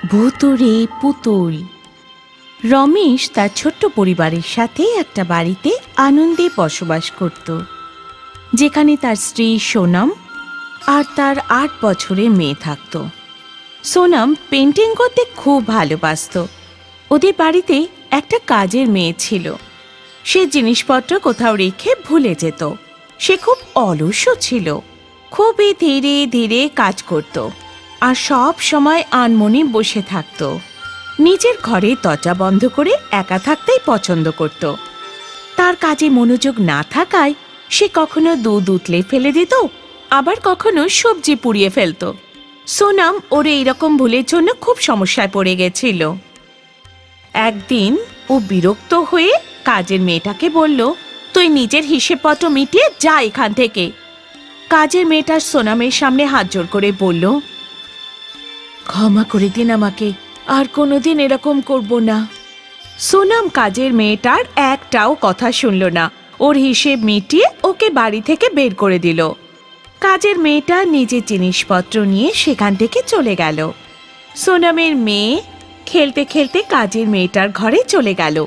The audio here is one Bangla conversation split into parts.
ভুতুড়ে পুতুল। রমেশ তার ছোট্ট পরিবারের সাথে একটা বাড়িতে আনন্দে বসবাস করত, যেখানে তার স্ত্রী সোনাম আর তার ৮ বছরের মেয়ে থাকত। সোনাম পেন্টিং করতে খুব ভালোবাসত। ওদের বাড়িতে একটা কাজের মেয়ে ছিল। সে জিনিসপত্র কোথাও রেখে ভুলে যেত। সে খুব অলসও ছিল, খুবই ধীরে ধীরে কাজ করত আর সব সময় আনমনে বসে থাকত। নিজের ঘরে দরজা বন্ধ করে একা থাকতেই পছন্দ করত। তার কাজে মনোযোগ না থাকায় সে কখনো দুধ উতলে ফেলে দিত, আবার কখনো সবজি পুড়িয়ে ফেলত। সোনাম ওর এইরকম ভুলের জন্য খুব সমস্যায় পড়ে গেছিল। একদিন ও বিরক্ত হয়ে কাজের মেয়েটাকে বলল, তুই নিজের হিসেবপত্র মিটিয়ে যা এখান থেকে। কাজের মেয়েটা সোনামের সামনে হাত জোড় করে বলল, ক্ষমা করে দিন আমাকে, আর কোনোদিন এরকম করব না। সোনাম কাজের মেয়েটার একটাও কথা শুনল না। ওর হিসেব মিটিয়ে ওকে বাড়ি থেকে বের করে দিল। কাজের মেয়েটা নিজের জিনিসপত্র নিয়ে সেখান থেকে চলে গেল। সোনামের মেয়ে খেলতে খেলতে কাজের মেয়েটার ঘরে চলে গেল।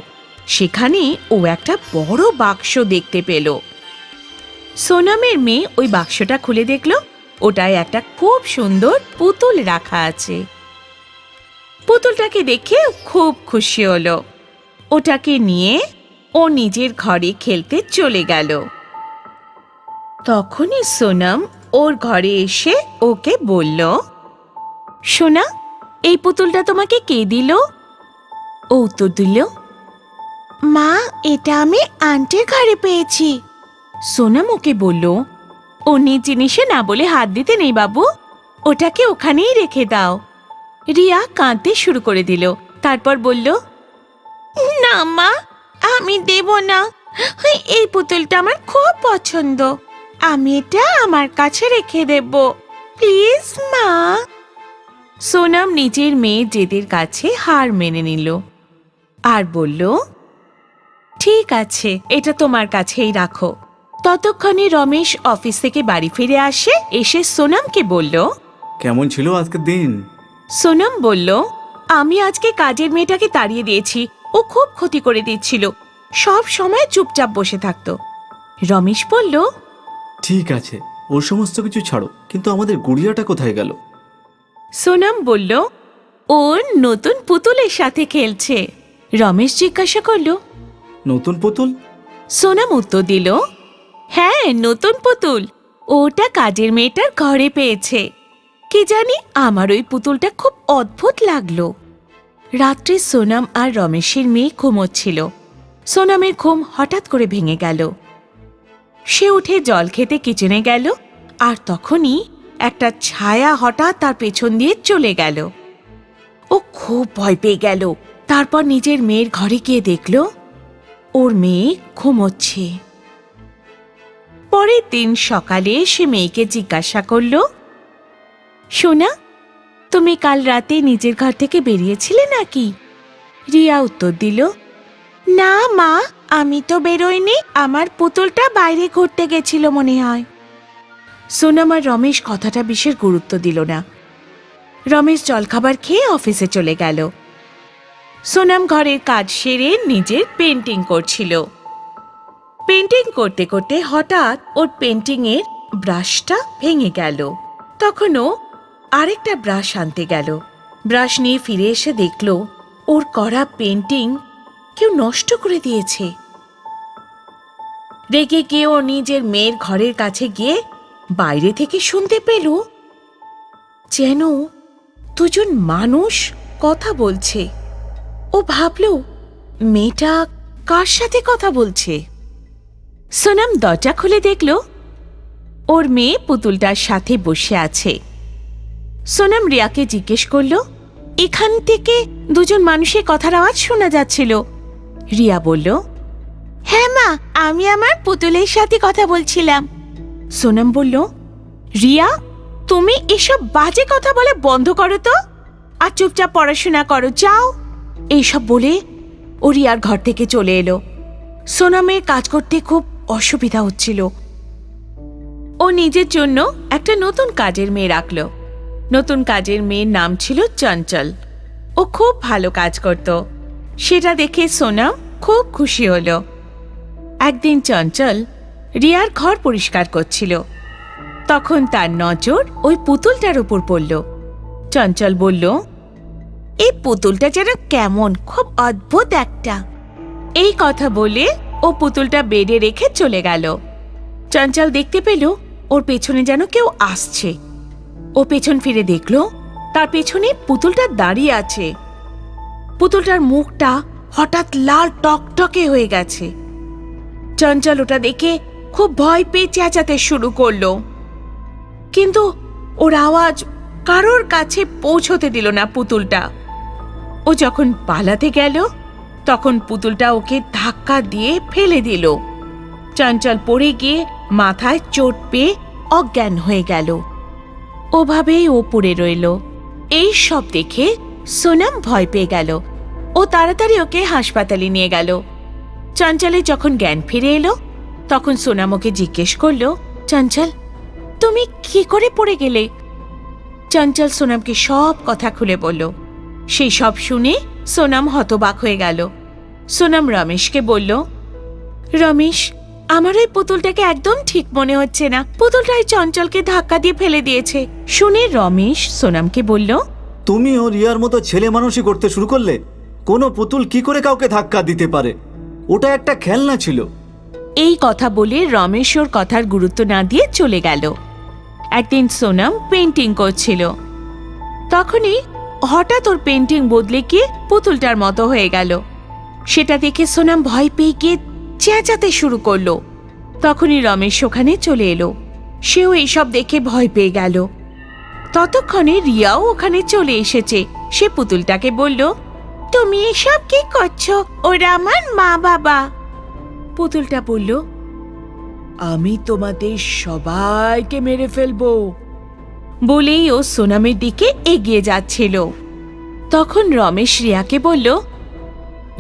সেখানে ও একটা বড় বাক্স দেখতে পেল। সোনামের মেয়ে ওই বাক্সটা খুলে দেখল ওটায় একটা খুব সুন্দর পুতুল রাখা আছে। পুতুলটাকে দেখে খুব খুশি হলো। ওটাকে নিয়ে ও নিজের ঘরে খেলতে চলে গেল। তখনই সোনাম ওর ঘরে এসে ওকে বলল, সোনা, এই পুতুলটা তোমাকে কে দিল? ও উত্তর দিল, মা, এটা আমি আন্টির ঘরে পেয়েছি। সোনাম ওকে বলল, অন্যের জিনিসে না বলে হাত দিতে নেই বাবু, ওটাকে ওখানেই রেখে দাও। রিয়া কাঁদতে শুরু করে দিল। তারপর বলল, না মা, আমি দেব না। এই পুতুলটা আমার খুব পছন্দ, আমি এটা আমার কাছে রেখে দেব, প্লিজ মা। সোনাম নিজের মেয়ের জেদের কাছে হার মেনে নিল আর বলল, ঠিক আছে, এটা তোমার কাছেই রাখো। ততক্ষণে রমেশ অফিস থেকে বাড়ি ফিরে এসে সোনামকে বলল, কেমন ছিল আজকের দিন? সোনাম বলল, আমি আজকে কাজের মেয়েটাকে তাড়িয়ে দিয়েছি। ও খুব ক্ষতি করে দিচ্ছিল, সব সময় চুপচাপ বসে থাকতো। রমেশ বলল, ঠিক আছে, ওর সমস্ত কিছু ছাড়ো, কিন্তু আমাদের গুড়িয়াটা কোথায় গেল? সোনাম বলল, ওর নতুন পুতুলের সাথে খেলছে। রমেশ জিজ্ঞাসা করল, নতুন পুতুল? সোনাম উত্তর দিল, হ্যাঁ, নতুন পুতুল। ওটা কাজের মেয়েটার ঘরে পেয়েছে। কি জানি, আমার ওই পুতুলটা খুব অদ্ভুত লাগলো। রাত্রে সোনাম আর রমেশের মেয়ে ঘুমোচ্ছিল। সোনামের ঘুম হঠাৎ করে ভেঙে গেল। সে উঠে জল খেতে কিচেনে গেল, আর তখনই একটা ছায়া হঠাৎ তার পেছন দিয়ে চলে গেল। ও খুব ভয় পেয়ে গেল। তারপর নিজের মেয়ের ঘরে গিয়ে দেখল ওর মেয়ে ঘুমোচ্ছে। পরের দিন সকালে সে মেয়েকে জিজ্ঞাসা করল, সোনা, তুমি কাল রাতে নিজের ঘর থেকে বেরিয়েছিলে নাকি? রিয়া উত্তর দিল, না মা, আমি তো বেরোইনি, আমার পুতুলটা বাইরে ঘুরতে গেছিল মনে হয়। সোনাম আর রমেশ কথাটা বিশেষ গুরুত্ব দিল না। রমেশ জলখাবার খেয়ে অফিসে চলে গেল। সোনাম ঘরের কাজ সেরে নিজের পেন্টিং করছিল। পেন্টিং করতে করতে হঠাৎ ওর পেন্টিংয়ের ব্রাশটা ভেঙে গেল। তখন ও আরেকটা ব্রাশ আনতে গেল। ব্রাশ নিয়ে ফিরে এসে দেখল ওর করা পেন্টিং কেউ নষ্ট করে দিয়েছে। রেগে গিয়ে ও নিজের মেয়ের ঘরের কাছে গিয়ে বাইরে থেকে শুনতে পেল যেন দুজন মানুষ কথা বলছে। ও ভাবল, মেয়েটা কার সাথে কথা বলছে? সোনাম দরজা খুলে দেখল ওর মেয়ে পুতুলটার সাথে বসে আছে। সোনাম রিয়াকে জিজ্ঞেস করল, এখান থেকে দুজন মানুষের কথার আওয়াজ শোনা যাচ্ছিল। রিয়া বলল, হ্যাঁ মা, আমি আমার পুতুলের সাথে কথা বলছিলাম। সোনাম বলল, রিয়া, তুমি এসব বাজে কথা বলে বন্ধ করো তো, আর চুপচাপ পড়াশোনা করো, যাও। এইসব বলে ও রিয়ার ঘর থেকে চলে এলো। সোনামের কাজ করতে খুব অসুবিধা হচ্ছিল। ও নিজের জন্য একটা নতুন কাজের মেয়ে রাখল। নতুন কাজের মেয়ের নাম ছিল চঞ্চল। ও খুব ভালো কাজ করত। সেটা দেখে সোনাম খুব খুশি হলো। একদিন চঞ্চল রিয়ার ঘর পরিষ্কার করছিল। তখন তার নজর ওই পুতুলটার উপর পড়ল। চঞ্চল বলল, এই পুতুলটা যেন কেমন, খুব অদ্ভুত একটা। এই কথা বলে ও পুতুলটা বেডে রেখে চলে গেল। চঞ্চল দেখতে পেল ওর পেছনে যেন কেউ আসছে। ও পেছন ফিরে দেখল তার পেছনে পুতুলটা দাঁড়িয়ে আছে। পুতুলটার মুখটা হঠাৎ লাল টকটকে হয়ে গেছে। চঞ্চল ওটা দেখে খুব ভয় পেয়ে চেঁচাতে শুরু করলো, কিন্তু ওর আওয়াজ কারোর কাছে পৌঁছতে দিল না পুতুলটা। ও যখন পালাতে গেল তখন পুতুলটা ওকে ধাক্কা দিয়ে ফেলে দিল। চঞ্চল পড়ে গিয়ে মাথায় চোট পেয়ে অজ্ঞান হয়ে গেল। ওভাবেই ও পড়ে রইল। এই সব দেখে সোনাম ভয় পেয়ে গেল। ও তাড়াতাড়ি ওকে হাসপাতালে নিয়ে গেল। চঞ্চলের যখন জ্ঞান ফিরে এলো তখন সোনাম ওকে জিজ্ঞেস করল, চঞ্চল, তুমি কি করে পড়ে গেলে? চঞ্চল সোনামকে সব কথা খুলে বলল। সেই সব শুনে সোনাম হতবাক হয়ে গেল। সোনাম রমেশকে বলল, রমেশ, আমার ওই পুতুলটাকে একদম ঠিক মনে হচ্ছে না। পুতুলটাই চঞ্চলকে ধাক্কা দিয়ে ফেলে দিয়েছে। শুনে রমেশ সোনামকে বলল, তুমিও রিয়ার মতো ছেলে মানুষই করতে শুরু করলে? কোনো পুতুল কি করে কাউকে ধাক্কা দিতে পারে? ওটা একটা খেলনা ছিল। এই কথা বলে রমেশ ওর কথার গুরুত্ব না দিয়ে চলে গেল। একদিন সোনাম পেন্টিং করছিল। তখনই হঠাৎ ওর পেন্টিং বদলে গিয়ে পুতুলটার মতো হয়ে গেল। সেটা দেখে সোনাম ভয় পেয়ে গিয়ে চেঁচাতে শুরু করলো। তখনই রমেশ ওখানে চলে এলো। সেও এইসব দেখে ভয় পেয়ে গেল। ততক্ষণে রিয়াও ওখানে চলে এসেছে। সে পুতুলটাকে বলল, তুমি এসব কি করছো? ওরা আমার মা বাবা। পুতুলটা বলল, আমি তোমাদের সবাইকে মেরে ফেলবো। বলেই ও সোনামের দিকে এগিয়ে যাচ্ছিল। তখন রমেশ রিয়াকে বলল,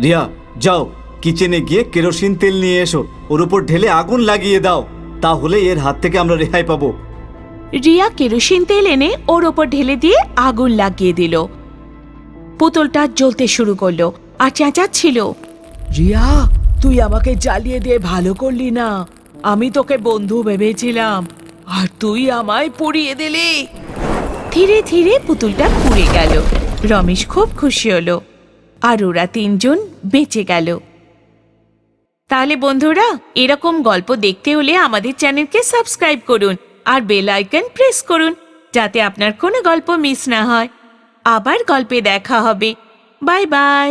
রিয়া, যাও কিচেনে গিয়ে কেরোসিন তেল নিয়ে এসো, ওর উপর ঢেলে আগুন লাগিয়ে দাও, তাহলে এর হাত থেকে আমরা রেহাই পাবো। রিয়া কেরোসিন তেল এনে ওর ওপর ঢেলে দিয়ে আগুন লাগিয়ে দিল। পুতুলটা জ্বলতে শুরু করলো আর চেঁচাচ্ছিল, রিয়া, তুই আমাকে জ্বালিয়ে দিয়ে ভালো করলি না। আমি তোকে বন্ধু ভেবেছিলাম, আর তুই আমায় পুড়িয়ে দিলি। ধীরে ধীরে পুতুলটা পুড়ে গেল। রমেশ খুব খুশি হলো আর ওরা তিনজন বেঁচে গেল। তাহলে বন্ধুরা, এরকম গল্প দেখতে হলে আমাদের চ্যানেলকে সাবস্ক্রাইব করুন আর বেল আইকন প্রেস করুন, যাতে আপনার কোনো গল্প মিস না হয়। আবার গল্পে দেখা হবে। Bye bye.